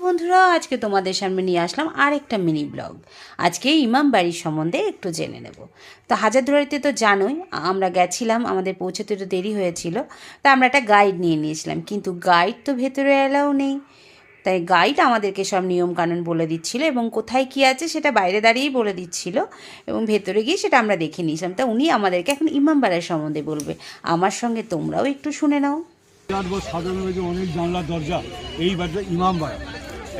বন্ধুরা, আজকে তোমাদের সামনে নিয়ে আসলাম আরেকটা মিনি ব্লগ। আজকে ইমাম বাড়ির সম্বন্ধে একটু জেনে নেব। তো হাজারদুয়ারিতে তো জানোই আমরা গেছিলাম, আমাদের পৌঁছতে তো দেরি হয়েছিল। তা আমরা একটা গাইড নিয়ে নিয়েছিলাম, কিন্তু গাইড তো ভেতরে এলাও নেই। তাই গাইড আমাদেরকে সব নিয়মকানুন বলে দিচ্ছিল এবং কোথায় কী আছে সেটা বাইরে দাঁড়িয়েই বলে দিচ্ছিল, এবং ভেতরে গিয়ে সেটা আমরা দেখে নিয়েছিলাম। তা উনি আমাদেরকে এখন ইমাম বাড়ির সম্বন্ধে বলবে। আমার সঙ্গে তোমরাও একটু শুনে নাও। সাধারণ অনেক জানলা দরজা, এই বাড়িটা ইমাম বাড়ি।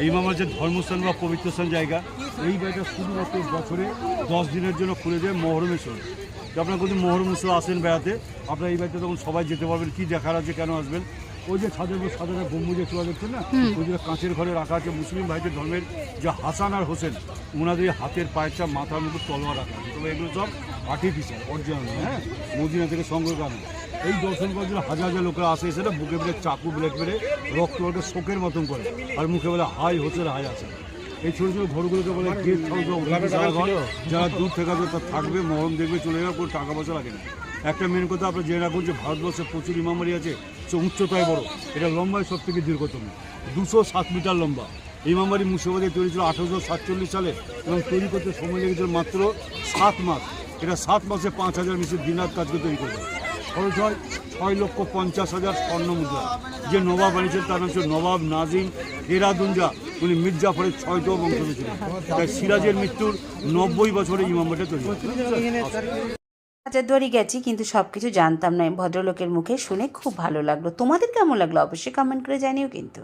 এই ইমাম হচ্ছে ধর্মস্থান বা পবিত্রস্থান জায়গা। এই বাড়িটা শুধুমাত্র বছরে 10 দিনের জন্য খুলে যায় মহরমের সময়। তো আপনারা যদি মহরম উৎসব আসেন বেড়াতে, আপনারা এই বাড়িতে তখন সবাই যেতে পারবেন। কি দেখার আছে, কেন আসবেন? ওই যে সাধারণ গম্বুজে চলে দেখছেন না, ওই যে কাঁচের ঘরে রাখা আছে মুসলিম ভাইদের ধর্মের যে হাসান আর হোসেন, ওনাদের হাতের পায়ের চাপ, মাথার মুখে তলোয়ার রাখা আছে। তবে এগুলো সব আর্টিফিশিয়াল, অরিজিনাল, হ্যাঁ, মদিনা থেকে সংগ্রহ করা। এই দর্শন করার জন্য হাজার হাজার লোকেরা আসে, এসে বুকে বেড়ে চাকু ব্লেড বেড়ে রক্ত ওটা শোকের মতন করে, আর মুখে বলে হাই হোসেন হাই আসেন। এই ছোটো ছোটো ঘরগুলোকে বলে গেস্ট হাউস, যারা দূর থেকে আসবে তারা থাকবে, মহরম দেখবে, চলে যাবে, কোনো টাকা পয়সা লাগে না। একটা মেন কথা আপনার জেনে রাখুন যে ভারতবর্ষে প্রচুর ইমামবাড়ি আছে, সে উচ্চতায় বড়, এটা লম্বায় সব থেকে দীর্ঘতম, 207 মিটার লম্বা। ইমামবাড়ি মুর্শিদাবাদে তৈরি ছিল 1847 সালে, এবং তৈরি করতে সময় লেগেছিল মাত্র 7 মাস। এটা 7 মাসে 5000 মিস্ত্রি দিনাত কাজকে তৈরি করবে। খরচ হয় 6,50,000 স্বর্ণ মুদ্রা। যে নবাব বানিয়েছেন তার নাম ছিল নবাব নাজিম এরাদুঞ্জা। উনি মির্জাফরের 6টো বংশ ছিলেন। তাই সিরাজের মৃত্যুর 90 বছরে ইমামবাড়িটা তৈরি হয়েছে। হাজারদুয়ারি গেছি, কিন্তু সব কিছু জানতাম না। ভদ্রলোকের মুখে শুনে খুব ভালো লাগলো। তোমাদের কেমন লাগলো অবশ্যই কমেন্ট করে জানিও কিন্তু।